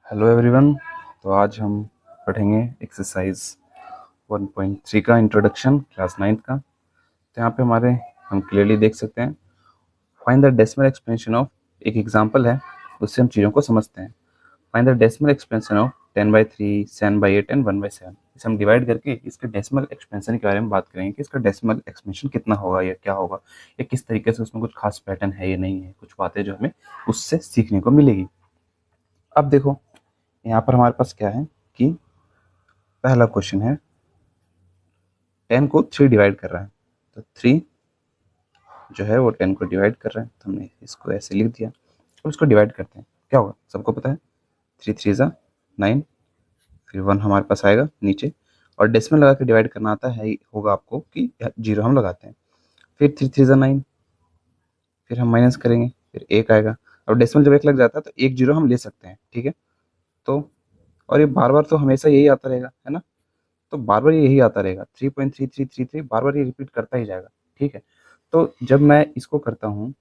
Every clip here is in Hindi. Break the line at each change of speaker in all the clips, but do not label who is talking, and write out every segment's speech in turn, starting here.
Hello everyone. तो आज हम पढ़ेंगे एक्सरसाइज 1.3 का इंट्रोडक्शन क्लास 9th का। तो यहाँ पे हम क्लियरली देख सकते हैं, find the decimal expansion of, एक एग्जांपल है, उससे हम चीज़ों को समझते हैं। Find the decimal expansion of 10/3, 7/8 and 1/7। इसे हम डिवाइड करके इसके डेसिमल एक्सपेंशन के बारे में बात करेंगे कि इसका डेसिमल एक्सपेंशन कितना होगा या क्या होगा, या किस तरीके से उसमें कुछ खास पैटर्न है या नहीं है, कुछ बातें जो हमें उससे सीखने को मिलेगी। अब देखो यहाँ पर हमारे पास क्या है कि पहला क्वेश्चन है 10 को 3 डिवाइड कर रहा है। तो 3 जो है वो 10 को डिवाइड कर रहा है, तो हमने इसको ऐसे लिख दिया। अब इसको डिवाइड करते हैं, क्या होगा सबको पता है, 3 3 ज़ा 9, फिर 1 हमारे पास आएगा नीचे, और डेसिमल लगा के डिवाइड करना आता है होगा आपको कि 0 हम लगाते हैं, फिर 3 3 ज़ा 9, फिर हम माइनस करेंगे, फिर 1 आएगा। और डेसिमल जब 1 लग जाता है तो 1 0 हम ले सकते हैं, ठीक है। तो और ये बार बार तो हमेशा यही आता रहेगा, है ना। तो बार बार यही आता रहेगा, 3.3333 बार बार ये रिपीट करता ही जाएगा, ठीक है। तो जब मैं इसको करता हूँ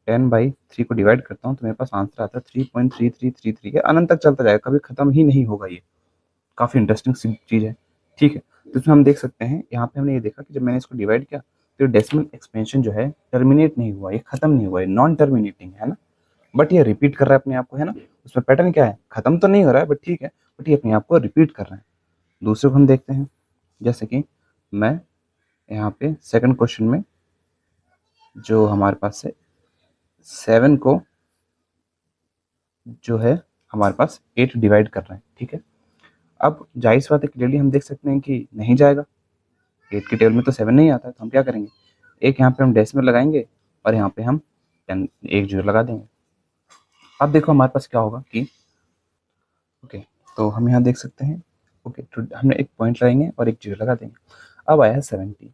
10/3 को डिवाइड करता हूँ तो मेरे पास आंसर आता है 3.3333 के अनंत तक चलता जाएगा, कभी खत्म ही नहीं होगा। ये काफ़ी इंटरेस्टिंग चीज़ है, ठीक है। तो इसमें हम देख सकते हैं, यहाँ पे हमने ये देखा कि जब मैंने इसको डिवाइड किया तो डेसिमल एक्सपेंशन जो है टर्मिनेट नहीं हुआ, ये खत्म नहीं हुआ, ये नॉन टर्मिनेटिंग है ना। बट ये रिपीट कर रहा है अपने आप को, है ना। उसमें पैटर्न क्या है, खत्म तो नहीं हो रहा है बट ठीक है, बट ये अपने आप को रिपीट कर रहा है। दूसरे को हम देखते हैं, जैसे कि मैं यहाँ पे सेकंड क्वेश्चन में जो हमारे पास है 7 को जो है हमारे पास 8 डिवाइड कर रहे हैं, ठीक है। अब जाहिर सी बात है, क्लियरली हम देख सकते हैं कि नहीं जाएगा, 8 के टेबल में तो 7 नहीं आता है। तो हम क्या करेंगे, एक यहाँ पे हम डेसिमल लगाएंगे और यहाँ पे हम 10 एक जीरो लगा देंगे। अब देखो हमारे पास क्या होगा कि ओके, तो हम यहाँ देख सकते हैं, ओके, तो हमने एक पॉइंट लगाएंगे और एक जीरो लगा देंगे। अब आया है 70,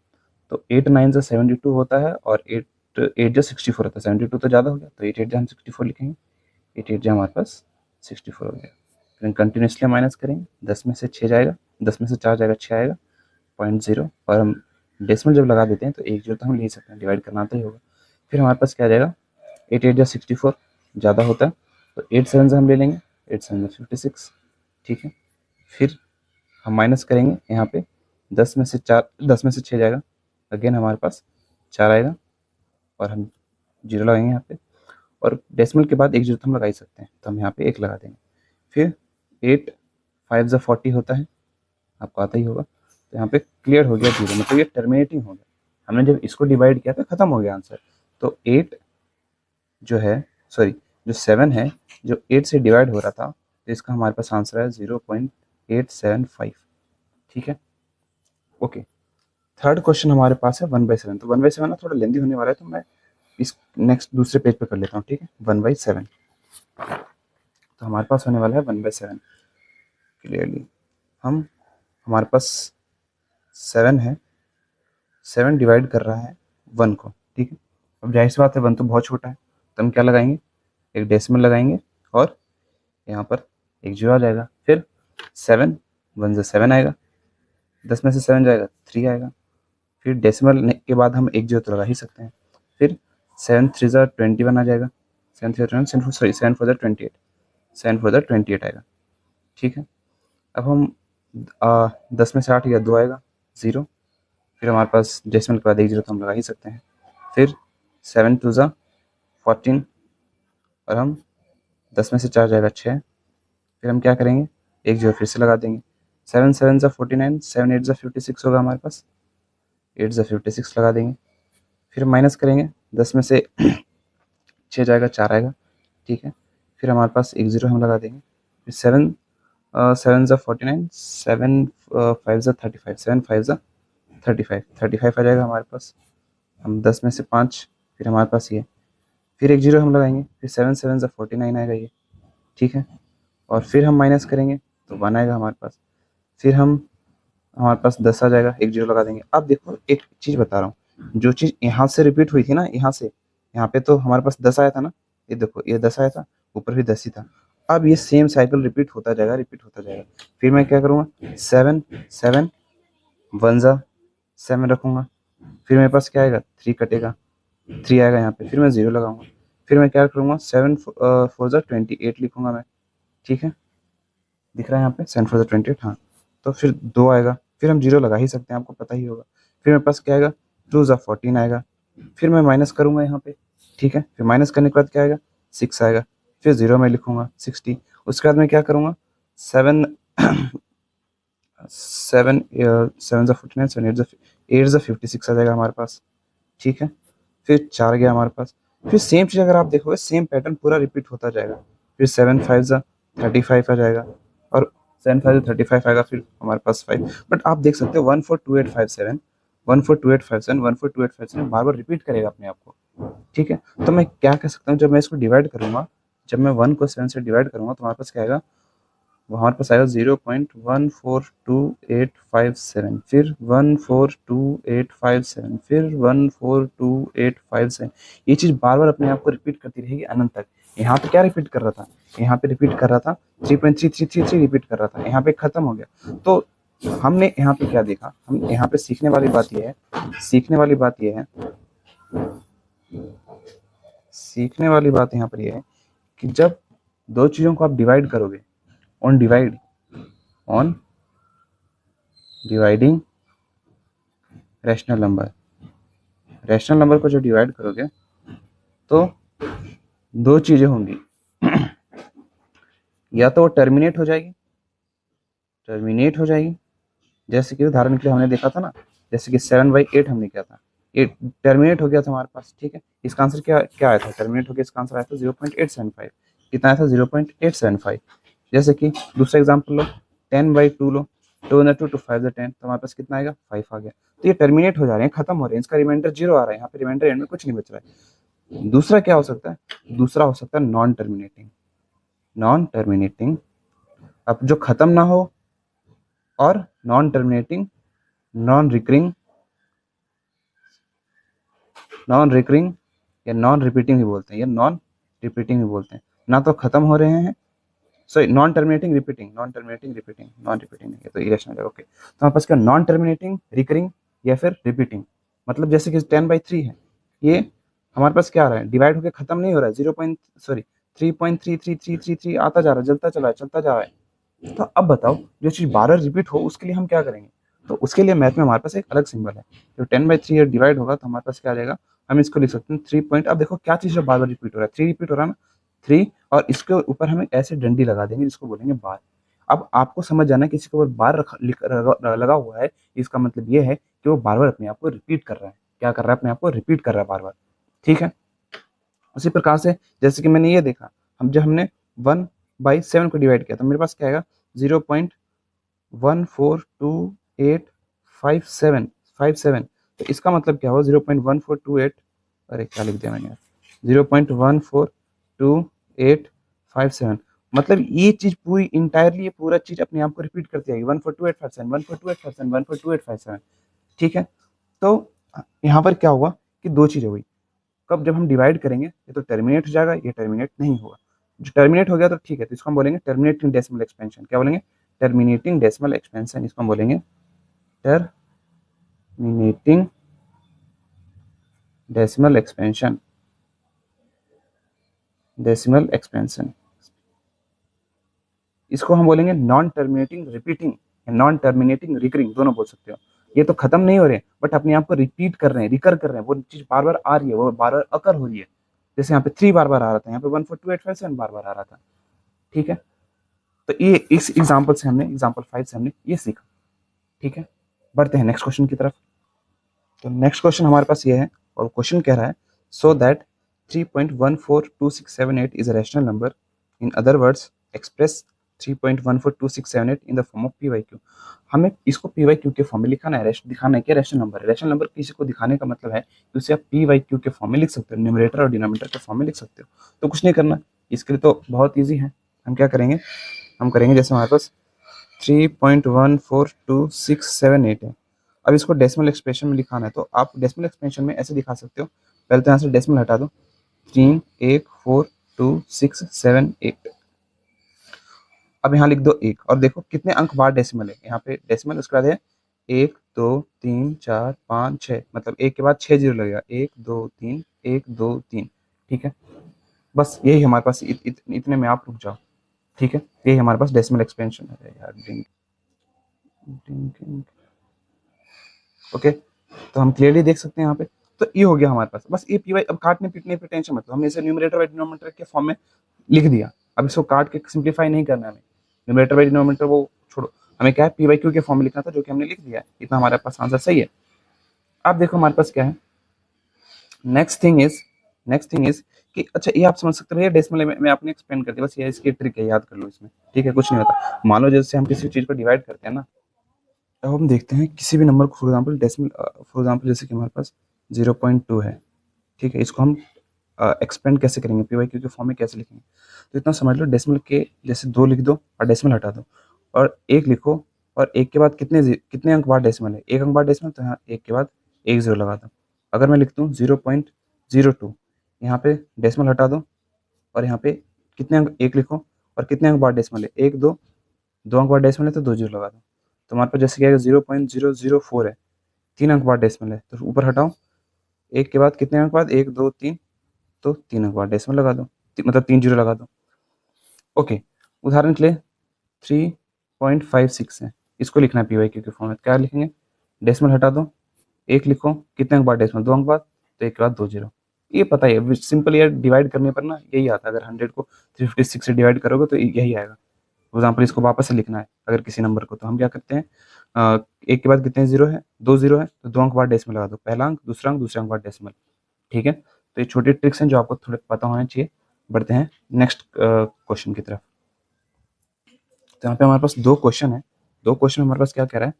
तो 8 9 से 72 होता है, और 8 8 जो 64 होता है, 72 तो ज़्यादा हो गया, तो 8 8 जो हम 64 लिखेंगे, 8 8 जो हमारे पास 64 हो गया। फिर हम कंटिन्यूसली माइनस करेंगे, 10 में से 6 जाएगा, 10 में से 4 जाएगा, 6 आएगा, 0.0, और हम डेसिमल जब लगा देते हैं तो एक जीरो तो हम ले सकते हैं, डिवाइड करना तो ही होगा। फिर हमारे पास क्या आ जाएगा, 8 8 जो 64 ज़्यादा होता है, तो 8 7 से हम ले लेंगे, 8 7 56, ठीक है। फिर हम माइनस करेंगे यहाँ पे, 10 में से 4, 10 में से 6 जाएगा, अगेन हमारे पास 4 आएगा, और हम जीरो लगाएंगे यहाँ पे, और डेसिमल के बाद एक जीरो तो हम लगा ही सकते हैं, तो हम यहाँ पे 1 लगा देंगे। फिर 8 5 ज़ा 40 होता है, आपको आता ही होगा, तो यहाँ पे क्लियर हो गया जीरो, मतलब ये टर्मिनेटिंग हो गया। हमने जब इसको डिवाइड किया तो खत्म हो गया आंसर। तो 8 जो है, सॉरी, जो 7 है, जो 8 से डिवाइड हो रहा था, तो इसका हमारे पास आंसर है 0.875, ठीक है। ओके, थर्ड क्वेश्चन हमारे पास है 1/7। तो 1/7 ना थोड़ा लेंदी होने वाला है, तो मैं इस नेक्स्ट दूसरे पेज पे कर लेता हूँ, ठीक है। 1/7, तो हमारे पास होने वाला है 1/7। क्लियरली हम हमारे पास 7 है, 7 डिवाइड कर रहा है 1 को, ठीक है। अब जाहिर सी बात है 1 तो बहुत छोटा है, तो हम क्या लगाएंगे, एक डेसिमल लगाएंगे, और यहाँ पर एक जीरो आ जाएगा। फिर 7 1 से 7 आएगा, 10 में से 7 जाएगा, 3 आएगा। फिर डेसिमल के बाद हम एक जीरो तो लगा ही सकते हैं। फिर 7 3 ज़ा 21 आ जाएगा, 7 3 21, सॉरी 7 4 ज़ा 28, 7 4 ज़ा 28 आएगा, ठीक है। अब हम 10 में से 8 गया, 2 आएगा, 0। फिर हमारे पास डेसिमल के बाद एक जीरो तो हम लगा ही सकते हैं। फिर 7 2 ज़ा 14, और हम 10 में से 4 जाएगा, 6। फिर हम क्या करेंगे, एक जीरो फिर से लगा देंगे, 7 7 ज़ा 49, 7 8 ज़ा 56 होगा हमारे पास, 8 ज़ा 56 लगा देंगे। फिर माइनस करेंगे, 10 में से 6 जाएगा, 4 आएगा, ठीक है। फिर हमारे पास एक जीरो हम लगा देंगे। फिर 7 7 ज़ा 49, 7 5 ज़ा 35, 7 5 ज़ा 35, 35 आ जाएगा हमारे पास। हम 10 में से 5, फिर हमारे पास ये, फिर एक जीरो हम लगाएंगे, फिर 7 7 ज़ा 49 आएगा ये, ठीक है। और फिर हम माइनस करेंगे तो 1 आएगा हमारे पास। फिर हमारे पास 10 आ जाएगा, एक जीरो लगा देंगे। अब देखो एक चीज़ बता रहा हूँ, जो चीज़ यहाँ से रिपीट हुई थी ना, यहाँ से यहाँ पे तो हमारे पास 10 आया था ना, ये देखो ये 10 आया था, ऊपर भी 10 ही था। अब ये सेम साइकिल रिपीट होता जाएगा, रिपीट होता जाएगा। फिर मैं क्या करूँगा, 7 7 1 ज़ा 7 रखूँगा, फिर मेरे पास क्या आएगा, 3 कटेगा, 3 आएगा यहाँ पे, फिर मैं जीरो लगाऊंगा। फिर मैं क्या करूँगा, 7 4 ज़ा 28 लिखूँगा मैं, ठीक है। दिख रहा है यहाँ पे 7 4 28, हाँ। तो फिर 2 आएगा, फिर हम 0 लगा ही सकते हैं, आपको पता ही होगा। फिर मेरे पास क्या आएगा, 2 ज़ा 14 आएगा। फिर मैं माइनस करूँगा यहाँ पे, ठीक है। फिर माइनस करने के बाद क्या आएगा, 6 आएगा। फिर 0 मैं लिखूँगा 60। उसके बाद मैं क्या करूँगा, 7 7 7 ज़ा 49, 7 8 ज़ा 56 आ जाएगा हमारे पास, ठीक है। फिर 4 गया हमारे पास। फिर सेम चीज़ अगर आप देखोगे, सेम पैटर्न पूरा रिपीट होता जाएगा। फिर 7 5 ज़ा 35 आ जाएगा, और 7 5 ज़ा 35 आएगा, फिर हमारे पास 5। बट आप देख सकते हो 142857 142857 142857 बार बार रिपीट करेगा अपने आप को, ठीक है। तो मैं क्या कह सकता हूँ, जब मैं इसको डिवाइड करूँगा, जब मैं 1 को 7 से डिवाइड करूँगा, तो हमारे पास क्या आएगा, वो हमारे पास आएगा 0.142857, फिर 142,857, फिर 142,857। ये चीज़ बार बार अपने आप को रिपीट करती रहेगी अनंत तक। यहाँ पे क्या रिपीट कर रहा था, यहाँ पे रिपीट कर रहा था 3.3333 रिपीट कर रहा था, यहाँ पे खत्म हो गया। तो हमने यहाँ पे क्या देखा, हम यहाँ पे सीखने वाली बात ये है, सीखने वाली बात ये है, सीखने वाली बात यहाँ पर ये है कि जब दो चीज़ों को आप डिवाइड करोगे, ऑन डिवाइडिंग रैशनल नंबर को जो डिवाइड करोगे, तो दो चीज़ें होंगी। या तो वो टर्मिनेट हो जाएगी, जैसे कि उदाहरण के लिए हमने देखा था ना, जैसे कि 7/8 हमने किया था, ये टर्मिनेट हो गया था हमारे पास, ठीक है। इसका आंसर क्या क्या आया था, टर्मिनेट हो गया, इसका आंसर आया था 0.875। कितना आया था, 0.875। जैसे कि दूसरा एग्जाम्पल लो, 10/2 लो, 2 2 5 10, तो हमारे पास कितना आएगा, 5 आ गया। तो ये टर्मिनेट हो जा रहे हैं, खत्म हो रहे हैं, इसका रिमाइंडर 0 आ रहा है, यहाँ पे रिमाइंडर एंड में कुछ नहीं बच रहा है। दूसरा क्या हो सकता है, दूसरा हो सकता है नॉन टर्मिनेटिंग। अब जो खत्म ना हो, और नॉन टर्मिनेटिंग, नॉन रिकरिंग या नॉन रिपीटिंग भी बोलते हैं, या नॉन रिपीटिंग भी बोलते हैं। ना तो खत्म हो रहे हैं, sorry, non terminating repeating, non repeating नहीं, ये तो इरेशनल है, ओके। तो हमारे पास क्या, नॉन टर्मिनेटिंग, रिकरिंग, या फिर रिपीटिंग। मतलब जैसे कि 10/3 है, ये हमारे पास क्या आ रहा है, डिवाइड होकर खत्म नहीं हो रहा है, 3.333333 आता जा रहा है, चलता जा रहा है। तो अब बताओ, जो चीज़ बार बार रिपीट हो, उसके लिए हम क्या करेंगे। तो उसके लिए मैथ में हमारे पास एक अलग सिंबल है। जो 10/3 डिवाइड होगा, तो हमारे पास क्या आ जाएगा, हम इसको लिख सकते हैं 3 पॉइंट। अब देखो क्या चीज़ बार बार रिपीट हो रहा है, 3 रिपीट हो रहा है ना, 3, और इसके ऊपर हम एक ऐसे डंडी लगा देंगे जिसको बोलेंगे बार। अब आपको समझ जाना है, किसी के ऊपर बार लगा हुआ है, इसका मतलब ये है कि वो बार बार अपने आप को रिपीट कर रहा है। क्या कर रहा है, अपने आप को रिपीट कर रहा है बार बार, ठीक है। उसी प्रकार से जैसे कि मैंने ये देखा, हमने 1/7 को डिवाइड किया, तो मेरे पास क्या आएगा, 0.142857। तो इसका मतलब क्या हुआ, 0.1428, अरे क्या लिख दिया मैंने यार, 0.142857। मतलब ये चीज पूरी इंटायरली, ये पूरा चीज अपने आप को रिपीट करती आएगी, 142,857, 142,857, 142,857, ठीक है। तो यहाँ पर क्या हुआ कि दो चीजें हुई। कब, जब हम डिवाइड करेंगे, ये तो टर्मिनेट हो जाएगा, ये टर्मिनेट नहीं होगा। जो टर्मिनेट हो गया तो ठीक है, तो इसको हम बोलेंगे टर्मिनेटिंग डेसिमल एक्सपेंशन। क्या बोलेंगे, टर्मिनेटिंग डेसिमल एक्सपेंशन, इसको हम बोलेंगे टर्मिनेटिंग डेसिमल एक्सपेंशन, इसको हम बोलेंगे non terminating repeating, non terminating recurring, दोनों बोल सकते हो। ये तो खत्म नहीं हो रहे, बट अपने आप को रिपीट कर रहे हैं, रिकर कर रहे हैं, वो चीज बार बार आ रही है, वो बार बार अकर हो रही है। जैसे यहाँ पे 3 बार बार आ रहा था, यहाँ पे 142,857 बार बार आ रहा था, ठीक है। तो ये इस एग्जाम्पल से हमने, एग्जाम्पल 5 से हमने ये सीखा, ठीक है। बढ़ते हैं नेक्स्ट क्वेश्चन की तरफ। तो नेक्स्ट क्वेश्चन हमारे पास ये है, और क्वेश्चन कह रहा है, so that 3.142678 is a rational number, in other words express 3.142678 in the form of p y q. हमें इसको पी वाई क्यू के फॉर्म में लिखाना है, दिखाना है कि रैशनल नंबर है। रैशनल नंबर किसी को दिखाने का मतलब है कि उसे आप पी वाई क्यू के फॉर्म में लिख सकते हो, न्यूमरेटर और डिनोमिनेटर के फॉर्म में लिख सकते हो। तो कुछ नहीं करना, इसके लिए तो बहुत ईजी है। हम क्या करेंगे, हम करेंगे, जैसे हमारे पास 3.142678 है। अब इसको डेसिमल एक्सप्रेशन में लिखाना है, तो आप डेसिमल एक्सप्रेशन में ऐसे दिखा सकते हो। पहले तो यहाँ से डेसिमल हटा दो, 3.142678। अब यहाँ लिख दो 1, और देखो कितने अंक बाद डेसिमल है, यहाँ पे डेसिमल, उसके बाद है 1 2 3 4 5 6, मतलब 1 के बाद 6 जीरो लगेगा, 1 2 3 1 2 3, ठीक है। बस यही हमारे पास, इतने में आप रुक जाओ, ठीक है, यही हमारे पास डेसिमल एक्सपेंशन है यार। ओके, तो हम क्लियरली देख सकते हैं यहाँ पे। तो ये हो गया हमारे पास, बस ये पी वाई। अब काटने पीटने पे टेंशन मत लो, हमने इसे न्यूमरेटर बाई डिनोमिनेटर के फॉर्म में लिख दिया। अब इसको काट के सिंप्लीफाई नहीं करना है हमें, न्यूमरेटर बाई डिनोमिनेटर वो छोड़ो, हमें क्या है पी वाई क्यू के फॉर्म में लिखना था, जो कि हमने लिख दिया है। इतना हमारे पास आंसर सही है। अब देखो हमारे पास क्या है, नेक्स्ट थिंग इज कि अच्छा ये आप समझ सकते हो, ये डेसिमल में आपने एक्सप्लेन कर दिया, बस ये इसकी ट्रिक है, याद कर लो इसमें। ठीक है, कुछ नहीं होता। मान लो जैसे हम किसी चीज को डिवाइड करते हैं ना, अब हम देखते हैं किसी भी नंबर को, for example decimal, for example जैसे कि हमारे पास 0.2 है। ठीक है, इसको हम एक्सपेंड कैसे करेंगे, पी वाई क्यू के फॉर्म में कैसे लिखेंगे। तो इतना समझ लो, डेसिमल के जैसे 2 लिख दो और डेसिमल हटा दो, और 1 लिखो, और 1 के बाद कितने अंक बाद डेसिमल है, 1 अंक बाद डेसिमल, तो यहाँ 1 के बाद 1 0 लगा दो। अगर मैं लिख दूँ 0.02, यहाँ पे डेसिमल हटा दो, और यहाँ पे कितने अंक 1 लिखो, और कितने अंक बाद डेसिमल है 1 2, 2 अंक बाद डेसिमल है तो 2 0 लगा दो। तो हमारे पास जैसे क्या है 0.004 है, 3 अंक बाद डेसिमल है, तो ऊपर हटाओ, 1 के बाद कितने अंक बाद 1 2 3, तो 3 अंक बाद डेसिमल लगा दो, मतलब 3 जीरो लगा दो। ओके, उदाहरण के लिए 3.56 है, इसको लिखना है पी वाई क्यू के फॉर्म में। क्या लिखेंगे, डेसिमल हटा दो, 1 लिखो, कितने अंक बाद डेसिमल, 2 अंक बाद, तो 1 के बाद 2 जीरो। ये पता है, सिंपल यार, डिवाइड करने पर ना यही आता है। अगर 100 को 356 से डिवाइड करोगे तो यही आएगा। फॉर एग्जाम्पल इसको वापस से लिखना है अगर किसी नंबर को, तो हम क्या करते हैं, 1 के बाद कितने जीरो है, 2 जीरो है, तो 2 अंक बाद डेसिमल लगा दो, पहला अंक, दूसरा अंक, दूसरे अंक बाद डेसिमल। ठीक है, तो ये छोटी ट्रिक्स हैं जो आपको थोड़े पता होने चाहिए। बढ़ते हैं नेक्स्ट क्वेश्चन की तरफ। तो यहाँ पे हमारे पास 2 क्वेश्चन है। 2 क्वेश्चन में हमारे पास क्या कह रहा है,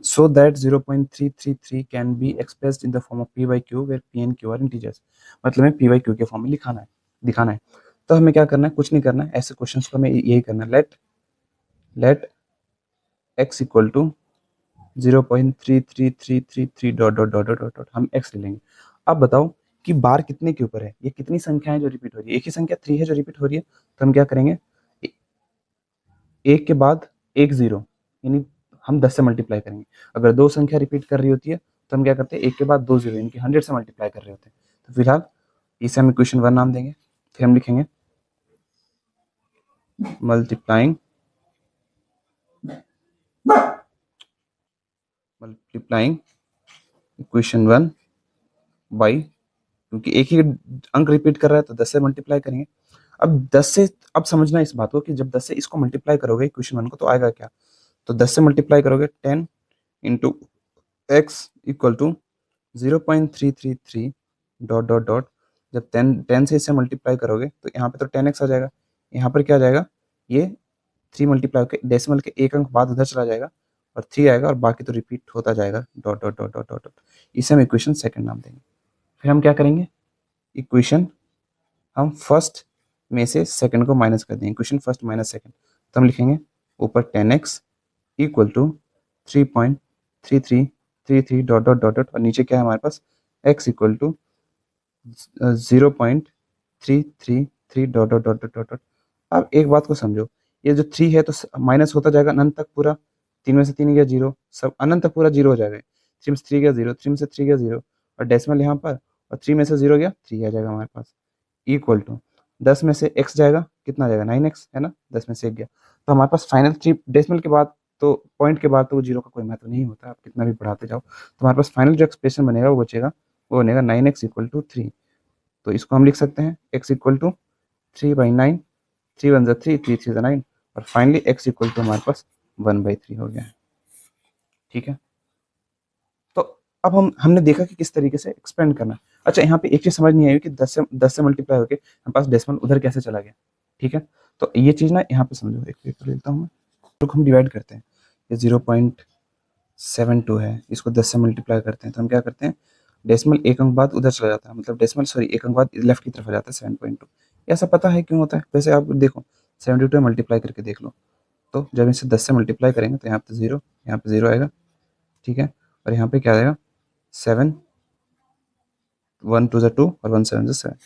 so that 0.333 can be expressed in the form of p y q where p and q are integers. मतलब हमें पी वाई क्यू के फॉर्म में दिखाना है। तो हमें क्या करना है, कुछ नहीं करना है, ऐसे क्वेश्चन को हमें यही करना है, let x equal to 0.3333 dot dot dot dot dot, हम एक्स ले लेंगे। अब बताओ कि बार कितने के ऊपर है, ये कितनी संख्या है जो रिपीट हो रही है, एक ही संख्या 3 है जो रिपीट हो रही है। तो हम क्या करेंगे, 1 के बाद 1 0, यानी हम 10 से मल्टीप्लाई करेंगे। अगर 2 संख्या रिपीट कर रही होती है तो हम क्या करते हैं, 1 के बाद 2 0, यानी कि 100 से मल्टीप्लाई कर रहे होते हैं। तो फिलहाल इसे हम इक्वेशन 1 नाम देंगे। फिर हम लिखेंगे मल्टीप्लाइंग इक्वेशन 1 बाई, क्योंकि एक ही अंक रिपीट कर रहा है तो 10 से मल्टीप्लाई करेंगे। अब 10 से, अब समझना इस बात को कि जब 10 से इसको मल्टीप्लाई करोगे इक्वेशन 1 को, तो आएगा क्या, तो 10 से मल्टीप्लाई करोगे 10 into x equal to 0.333 dot dot dot. जब 10 से इसे मल्टीप्लाई करोगे तो यहाँ पे तो 10x आ जाएगा, यहाँ पर क्या आ जाएगा, ये 3 मल्टीप्लाई होकर डेसिमल के 1 अंक बाद उधर चला जाएगा और 3 आएगा, और बाकी तो रिपीट होता जाएगा dot dot dot dot dot. इसे हम इक्वेशन सेकंड नाम देंगे। फिर हम क्या करेंगे, इक्वेशन हम फर्स्ट में से सेकंड को माइनस कर देंगे, इक्वेशन फर्स्ट माइनस सेकंड। तो हम लिखेंगे ऊपर 10x equal to 3.3333 dot dot dot dot, और नीचे क्या है हमारे पास, x equal to 0.333 dot dot dot dot dot. अब एक बात को समझो, ये जो 3 है तो माइनस होता जाएगा अनंत तक पूरा, 3 में से 3 गया 0, सब अनंत तक पूरा 0 हो जाएगा। 3 में से 3 गया 0, 3 में से 3 गया 0, और डेसिमल यहाँ पर, और 3 में से 0 गया 3 आ जाएगा हमारे पास, इक्वल टू 10 में से x जाएगा, कितना जाएगा 9x, है ना, 10 में से 1 गया। तो हमारे पास फाइनल 3 डेसिमल के बाद, तो पॉइंट के बाद तो वो 0 का कोई महत्व नहीं होता, आप कितना भी बढ़ाते जाओ। तो हमारे पास फाइनल जो एक्सप्रेशन बनेगा वो बचेगा, वो बनेगा 9x इक्वल टू 3। तो इसको हम लिख सकते हैं x इक्वल टू 3/9, 3 1 3, 3 3 9, और फाइनली x इक्वल टू हमारे पास 1/3 हो गया है। ठीक है, तो अब हमने देखा कि किस तरीके से एक्सपेंड करना। अच्छा, यहाँ पे एक चीज समझ नहीं आई कि 10 से मल्टीप्लाई होके हमारे पास डेसिमल उधर कैसे चला गया। ठीक है, तो ये चीज ना यहाँ पे समझो, एक पेपर लेता हूँ मैं, तो हम डिवाइड करते हैं, ये 0.72 है, इसको 10 से मल्टीप्लाई करते हैं तो हम क्या करते हैं, डेसिमल 1 अंक बाद उधर चला जाता है, मतलब डेसिमल 1 अंक बाद लेफ्ट की तरफ आ जाता है 7.2। ऐसा पता है क्यों होता है, वैसे आप देखो 72 मल्टीप्लाई करके देख लो, तो जब इसे 10 से मल्टीप्लाई करेंगे तो यहाँ पे 0, यहाँ पे 0 आएगा। ठीक है, और यहाँ पे क्या आएगा, 7, 1 2 2 और 1 7 7,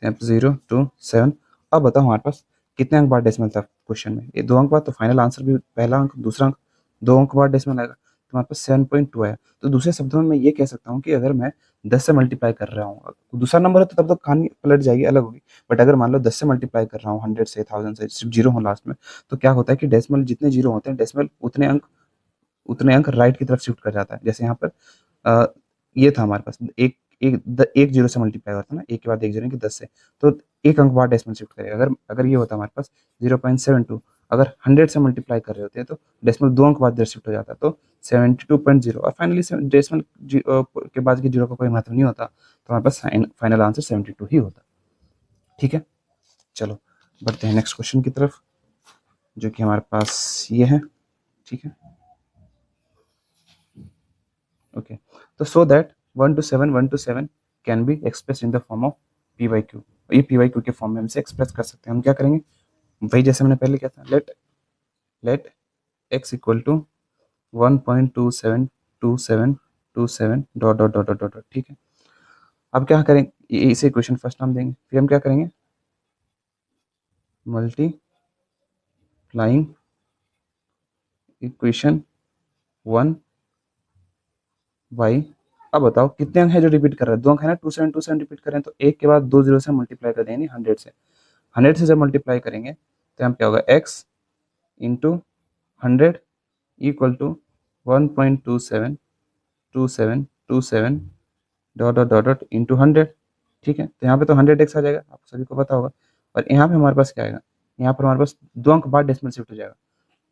यहाँ पे 0 2 7। अब बताओ हमारे पास कितने अंक बाद डेसिमल था क्वेश्चन में, ये 2 अंक बाद, तो फाइनल आंसर भी पहला अंक दूसरा अंक 2 अंक बाद डेसिमल आएगा। तो हमारे पास 7.2 आया। तो दूसरे शब्दों में मैं ये कह सकता हूँ कि अगर मैं 10 से मल्टीप्लाई कर रहा हूँ, दूसरा नंबर है तो तब तो कहानी पलट जाएगी, अलग होगी। बट अगर मान लो 10 से मल्टीप्लाई कर रहा हूँ 100 से 1000 से, सिर्फ जीरो हो लास्ट में, तो क्या होता है कि डेसिमल जितने जीरो होते हैं, डेसिमल उतने अंक राइट की तरफ शिफ्ट कर जाता है। जैसे यहाँ पर ये था हमारे पास एक जीरो से मल्टीप्लाई होता है ना, एक के बाद एक जीरो कि 10 से, तो एक अंक बाद डेसिमल शिफ्ट करेगा। अगर अगर ये होता हमारे पास 0.72, अगर 100 से मल्टीप्लाई कर रहे होते हैं तो डेसिमल दो अंक बाद इधर शिफ्ट हो जाता है, तो 72.0। और फाइनली डेसिमल के बाद की जीरो का कोई महत्व नहीं होता, तो हमारे पास फाइनल आंसर 72 ही होता। ठीक है, चलो बढ़ते हैं नेक्स्ट क्वेश्चन की तरफ, जो कि हमारे पास ये है। ठीक है, ओके। तो so that 1 to 7 can be express in the form of p y q. ये पी वाई क्यू के फॉर्म में हमसे एक्सप्रेस कर सकते हैं। हम क्या करेंगे, वही जैसे हमने पहले किया था, let x equal to 1.272727 dot dot dot dot dot. ठीक है, अब क्या करेंगे, इसे इक्वेशन फर्स्ट नाम देंगे, फिर हम क्या करेंगे, मल्टीप्लाइंग इक्वेशन 1 बाई, अब बताओ कितने अंक है जो रिपीट कर रहा है, दो अंक है ना, 2727 रिपीट कर रहे हैं, तो एक के बाद दो जीरो से मल्टीप्लाई कर देंगे 100 से। 100 से जब मल्टीप्लाई करेंगे तो हम क्या होगा, x into 100 equal to 1.272727 dot dot dot dot into 100। ठीक है, तो यहाँ पे तो 100x आ जाएगा, आप सभी को पता होगा। और यहाँ पे हमारे पास क्या आएगा, यहाँ पर हमारे पास दो अंक बाद डेसिमल शिफ्ट हो जाएगा।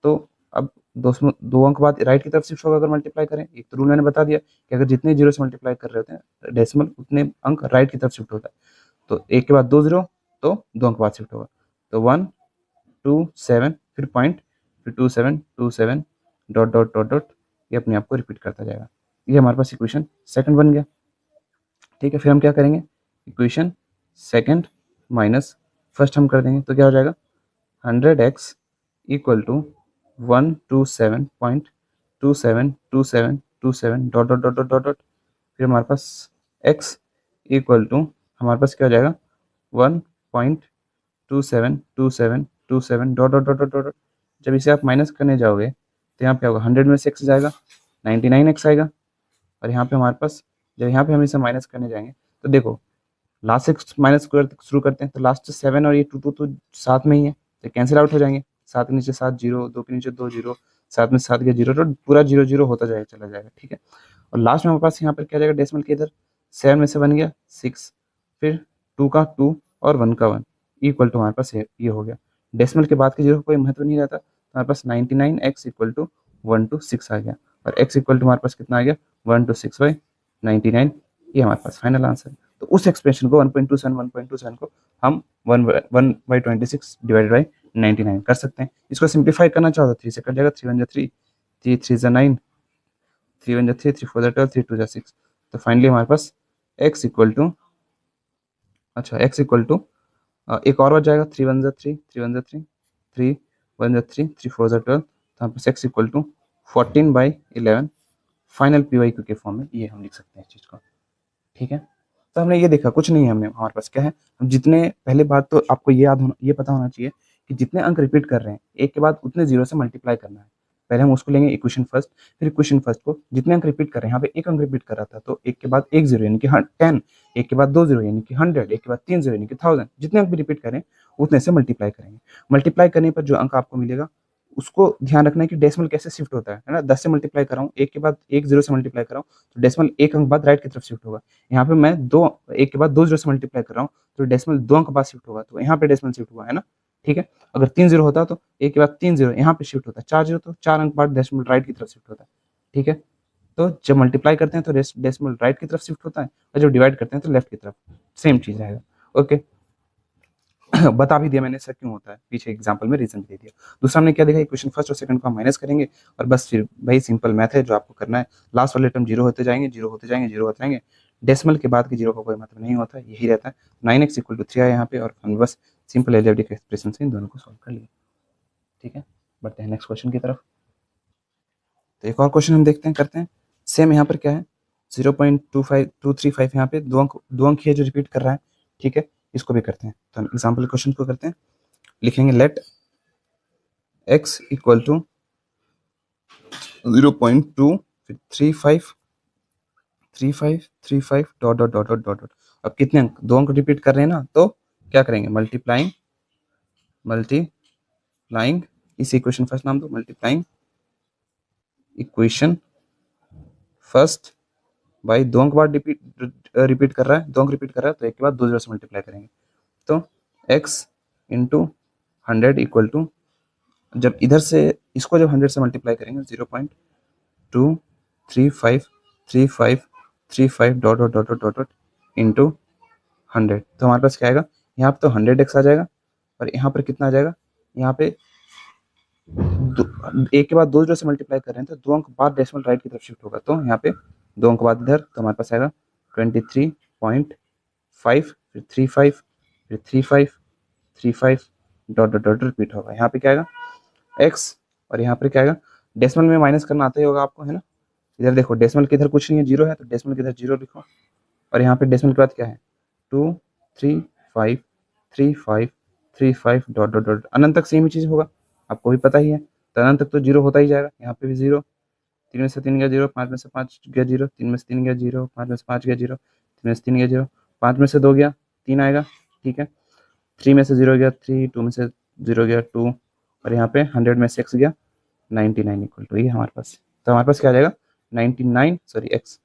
तो अब दो अंक बाद राइट की तरफ शिफ्ट होगा अगर मल्टीप्लाई करें। एक तो रूल मैंने बता दिया कि अगर जितने जीरो से मल्टीप्लाई कर रहे होते हैं डेसिमल, उतने अंक राइट की तरफ शिफ्ट होता है। तो एक के बाद दो जीरो, तो दो अंक बाद शिफ्ट होगा। तो 127 फिर पॉइंट, फिर 2727 डॉट डॉट डॉट डॉट, ये अपने आप को रिपीट करता जाएगा। ये हमारे पास इक्वेशन सेकंड बन गया। ठीक है, फिर हम क्या करेंगे, इक्वेशन सेकंड माइनस फर्स्ट हम कर देंगे, तो क्या हो जाएगा, 100x equal to 127.272727 dot dot dot dot dot dot. फिर हमारे पास x इक्वल टू, हमारे पास क्या हो जाएगा, 1.272727 dot dot dot dot dot. जब इसे आप माइनस करने जाओगे तो यहाँ पे होगा 100 में से x जाएगा, 99x आएगा। और यहाँ पे हमारे पास, जब यहाँ पे हम इसे माइनस करने जाएंगे तो देखो, लास्ट से माइनस शुरू करते हैं, तो लास्ट 7 और ये 2 तो साथ में ही है, तो कैंसिल आउट हो जाएंगे। 7 के नीचे 7 जीरो, 2 के नीचे 2 जीरो, 7 में 7 के जीरो, तो पूरा जीरो जीरो होता जाएगा, चला जाएगा। ठीक है, और लास्ट में हमारे पास यहाँ पर क्या जाएगा, डेसिमल के इधर 7 में से बन गया 6, फिर 2 का 2 और 1 का 1 इक्वल टू हमारे पास ये हो गया। डेसिमल के बाद के जीरो कोई महत्व नहीं रहता, तो हमारे पास 99x इक्वल टू 1 to 6 आ गया, और x इक्वल टू हमारे पास कितना आ गया, 1 to 6 बाई 99। ये हमारे पास फाइनल आंसर। तो उस एक्सप्रेशन को 1.27 को हम 1/26 डिवाइडेड बाई 99 कर सकते हैं। इसको सिंप्लीफाई करना चाहो तो 3 से कट जाएगा, 3 1 3, 3 3 9, 3 1 3, 3 4 12, 3 2 6। तो फाइनली हमारे पास x इक्वल टू, अच्छा x इक्वल टू एक और बच जाएगा, 3 1 3, 3 1 3, 3 1 3, 3 4 12, तो हमारे पास x equal to 14/11 final p y q के फॉर्म में ये हम लिख सकते हैं इस चीज़ को। ठीक है, तो हमने ये देखा, कुछ नहीं है, हमने हमारे पास क्या है, हम जितने, पहले बात तो आपको ये याद होना, ये पता होना चाहिए कि जितने अंक रिपीट कर रहे हैं एक के बाद उतने जीरो से मल्टीप्लाई करना है। पहले हम उसको लेंगे इक्वेशन फर्स्ट, फिर इक्वेशन फर्स्ट को जितने अंक रिपीट कर रहे हैं, यहाँ पे एक अंक रिपीट कर रहा था तो एक के बाद एक जीरो यानी कि 10, एक के बाद दो जीरो यानी कि 100, एक के बाद तीन जीरो यानी कि 1000, जितने अंक भी रिपीट करें उतने से मल्टीप्लाई करेंगे। मल्टीप्लाई करने पर जो अंक आपको मिलेगा उसको ध्यान रखना है कि डेसिमल कैसे शिफ्ट होता है ना। 10 से मल्टीप्लाई कर रहा हूँ, एक के बाद एक जीरो से मल्टीप्लाई कर रहा हूँ, तो डेसिमल एक अंक बाद राइट की तरफ शिफ्ट होगा। यहाँ पे मैं एक के बाद दो जीरो से मल्टीप्लाई कर रहा हूँ, तो डेसिमल दो अंक बाद शिफ्ट होगा, तो यहाँ पे डेसिमल शिफ्ट हुआ है ना। ठीक है, अगर 3 जीरो होता तो एक के बाद 3 जीरो यहाँ पे शिफ्ट होता है, 4 जीरो तो 4 अंक बाद डेसिमल राइट की तरफ शिफ्ट होता है। ठीक है, तो जब मल्टीप्लाई करते हैं तो डेसिमल राइट की तरफ शिफ्ट होता है, और जब डिवाइड करते हैं तो लेफ्ट की तरफ, सेम चीज रहेगा। ओके, बता भी दिया मैंने सर क्यों होता है, पीछे एग्जांपल में रीजन भी दे दिया। दूसरा हमने क्या देखा, इक्वेशन फर्स्ट और सेकंड को हम माइनस करेंगे, और बस फिर वही सिंपल मैथ है जो आपको करना है। लास्ट वाले टर्म जीरो होते जाएंगे, जीरो होते जाएंगे, जीरो होते जाएंगे, डेसिमल के बाद के जीरो का कोई मतलब नहीं होता, यही रहता है। 9x इक्वल टू 3 आया यहाँ पे, और हम बस सिंपल एलजेब्रिक एक्सप्रेशन से इन दोनों को सॉल्व कर लिया। ठीक है, बढ़ते हैं नेक्स्ट क्वेश्चन की तरफ। तो एक और क्वेश्चन हम देखते हैं, करते हैं। सेम यहाँ पर क्या है, 0.235 यहाँ पे दो अंक ही है जो रिपीट कर रहा है। ठीक है, इसको भी करते हैं, तो हम एग्जाम्पल क्वेश्चन को करते हैं। लिखेंगे लेट x इक्वल टू 0.2 फिर 3 5 3 5 3 5 dot dot dot dot dot dot. अब कितने अंक, 2 अंक रिपीट कर रहे हैं ना, तो क्या करेंगे, मल्टीप्लाइंग इस इक्वेशन फर्स्ट नाम दो, मल्टीप्लाइंग इक्वेशन फर्स्ट बाई 2 अंक बाद रिपीट कर रहा है, 2 अंक रिपीट कर रहा है, तो एक के बाद 2 जीरो से मल्टीप्लाई करेंगे। तो x इंटू 100 इक्वल टू, जब इधर से इसको जब 100 से मल्टीप्लाई करेंगे 0.23535335 dot dot dot dot dot into 100, तो हमारे पास क्या आएगा, यहाँ पे तो 100x आ जाएगा, और यहाँ पर कितना आ जाएगा, यहाँ पे एक के बाद 2 जीरो से मल्टीप्लाई कर रहे हैं, तो 2 अंक बाद डेसिमल राइट की तरफ शिफ्ट होगा, तो यहाँ पे 2 अंक बाद इधर, तो हमारे पास आएगा 23.5, फिर 35, फिर 35 डॉट डॉट डॉट रिपीट होगा। यहाँ पे क्या आएगा x, और यहाँ पर क्या आएगा, डेसिमल में माइनस करना आता ही होगा आपको, है ना। इधर देखो डेसिमल के इधर कुछ नहीं है, जीरो है, तो डेसिमल के इधर जीरो लिखो, और यहाँ पे डेसिमल के बाद क्या है 2 3 5 3 5 3 5 डॉट डॉट डॉट, अनंत तक सेम ही चीज़ होगा, आपको भी पता ही है, तो अनंत तक तो जीरो होता ही जाएगा। यहाँ पे भी जीरो, 3 में से 3 गया जीरो, 5 में से 5 गया जीरो, 3 में से 3 गया जीरो, 5 में से 5 गया जीरो, 3 में से 3 गया जीरो, 5 में से 2 गया 3 आएगा, ठीक है। 3 में से 0 गया 3, 2 में से 0 गया 2, और यहाँ पे 100 में से x गया 99 इक्वल टू, ये हमारे पास, तो हमारे पास क्या आ जाएगा 99 सॉरी x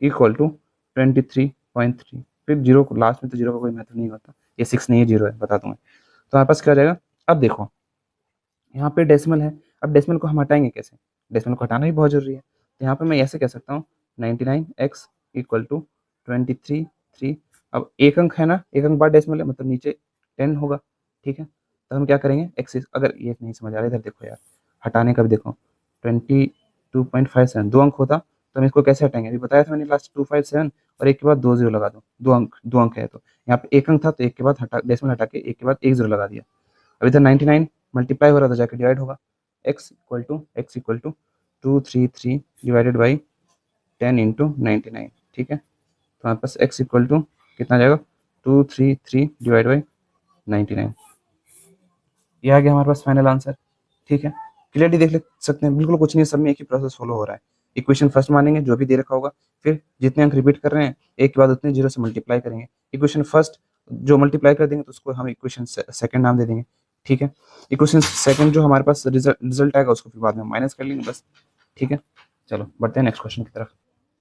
इक्वल टू 23.3, फिर जीरो को लास्ट में, तो जीरो का कोई महत्व नहीं होता, ये 6 नहीं है, जीरो है, बता दूँ मैं। तो हमारे पास क्या आ जाएगा, अब देखो यहाँ पे डेसिमल है, अब डेसिमल को हम हटाएंगे कैसे, डेसिमल को हटाना भी बहुत जरूरी है, तो यहाँ पे मैं ऐसे कह सकता हूँ 99x इक्वल टू 23.3, अब एक अंक है ना, एक अंक बाद डेसिमल है, मतलब नीचे 10 होगा, ठीक है। तो हम क्या करेंगे, एक्स, अगर ये नहीं समझ आ रहा है, इधर देखो यार, हटाने का भी देखो, 22.57 2 अंक होता, तो हम इसको कैसे हटाएंगे, अभी बताया था मैंने लास्ट 257, और एक के बाद 2 जीरो लगा दो, 2 अंक है, तो यहाँ पे एक अंक था, तो एक के बाद हटा, डेसिमल हटा के एक के बाद 1 जीरो लगा दिया। अब इधर 99 मल्टीप्लाई हो रहा था, जाके डिवाइड होगा, x equal to 233 divided by 10 into 99, ठीक है। तो हमारे पास x इक्वल टू कितना जाएगा 233 डिवाइड बाई 99, ये आ गया हमारे पास फाइनल आंसर, ठीक है। क्लियरली देख सकते हैं, बिल्कुल कुछ नहीं, सब में एक ही प्रोसेस फॉलो हो रहा है। इक्वेशन फर्स्ट मानेंगे जो भी दे रखा होगा, फिर जितने अंक रिपीट कर रहे हैं एक के बाद उतने जीरो से मल्टीप्लाई करेंगे, इक्वेशन फर्स्ट जो मल्टीप्लाई कर देंगे तो उसको हम इक्वेशन सेकंड नाम दे देंगे, ठीक है। इक्वेशन सेकंड जो हमारे पास रिजल्ट आएगा उसको फिर बाद में माइनस कर लेंगे बस, ठीक है। चलो बढ़ते हैं नेक्स्ट क्वेश्चन की तरफ।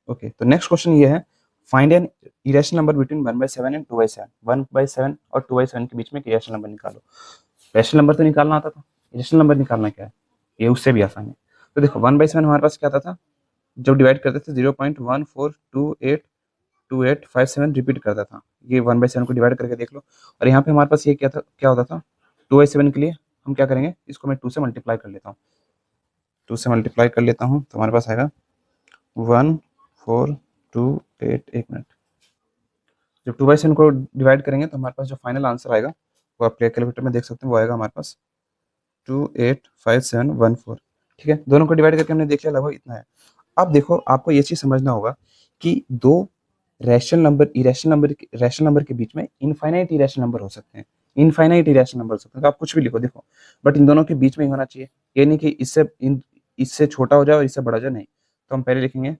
ओके, तो नेक्स्ट क्वेश्चन ये है, find an irrational number between 1/7 and 2/7, 1/7 और 2/7 के बीच में एक इरेशनल नंबर निकालो। रैशनल नंबर तो निकालना आता था, इरेशनल नंबर निकालना क्या है, ये उससे भी आसान है। तो देखो 1/7 हमारे पास क्या आता था, जब डिवाइड करते थे 0.14282857 रिपीट करता था, ये 1/7 को डिवाइड करके देख लो। और यहाँ पे हमारे पास ये क्या था, क्या होता था 2/7 के लिए हम क्या करेंगे, इसको मैं 2 से मल्टीप्लाई कर लेता हूँ, 2 से मल्टीप्लाई कर लेता हूँ, तो हमारे पास आएगा 1428, एक मिनट, जब 2/7 को डिवाइड करेंगे तो हमारे पास जो फाइनल आंसर आएगा वो आप कैलकुलेटर में देख सकते हैं, वो आएगा हमारे पास 285714, ठीक है। दोनों को डिवाइड करके हमने देख लिया, लगभग इतना है। अब देखो आपको ये चीज समझना होगा कि दो रैशनल नंबर के बीच में इनफाइनाइट इरेशनल नंबर हो सकते हैं, इनफाइनाइट इरेशनल नंबर हो सकते हैं, तो आप कुछ भी लिखो देखो, बट इन दोनों के बीच में ही होना चाहिए, ये नहीं कि इससे छोटा हो जाए और इससे बड़ा हो जाए, नहीं। तो हम पहले लिखेंगे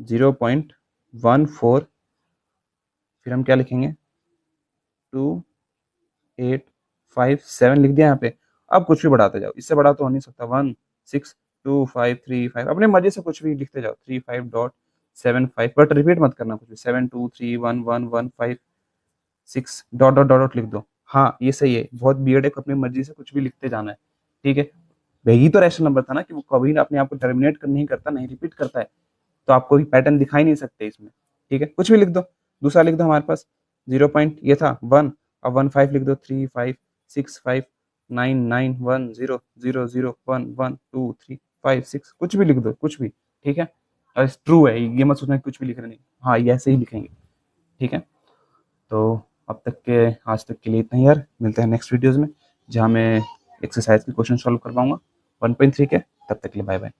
0.14, फिर हम क्या लिखेंगे 2857 लिख दिया यहाँ पे। अब कुछ भी बढ़ाते जाओ, इससे बड़ा तो हो नहीं सकता, 162535, अपने मर्जी से कुछ भी लिखते जाओ, 35.75, बट रिपीट मत करना कुछ भी, 72311156 डॉट डॉट डॉट डॉट लिख दो। हाँ ये सही है, बहुत बियर्ड है, अपनी मर्जी से कुछ भी लिखते जाना है, ठीक है। यही तो रैशनल नंबर था ना, कि वो कभी अपने आप को टर्मिनेट नहीं करता, नहीं रिपीट करता है, तो आपको भी पैटर्न दिखाई नहीं सकते इसमें, ठीक है। कुछ भी लिख दो, दूसरा लिख दो, हमारे पास 0 पॉइंट ये था 1, अब 15 लिख दो, 3565991000112356, कुछ भी लिख दो, कुछ भी, ठीक है। और ट्रू है, ये मत सोचना कुछ भी लिख रहे नहीं, हाँ ये ऐसे ही लिखेंगे, ठीक है। तो अब तक के आज तक के लिए इतना ही यार, मिलते हैं नेक्स्ट वीडियोज़ में जहाँ मैं एक्सरसाइज के क्वेश्चन सॉल्व कर पाऊंगा 1.3 के। तब तक के लिए बाय बाय।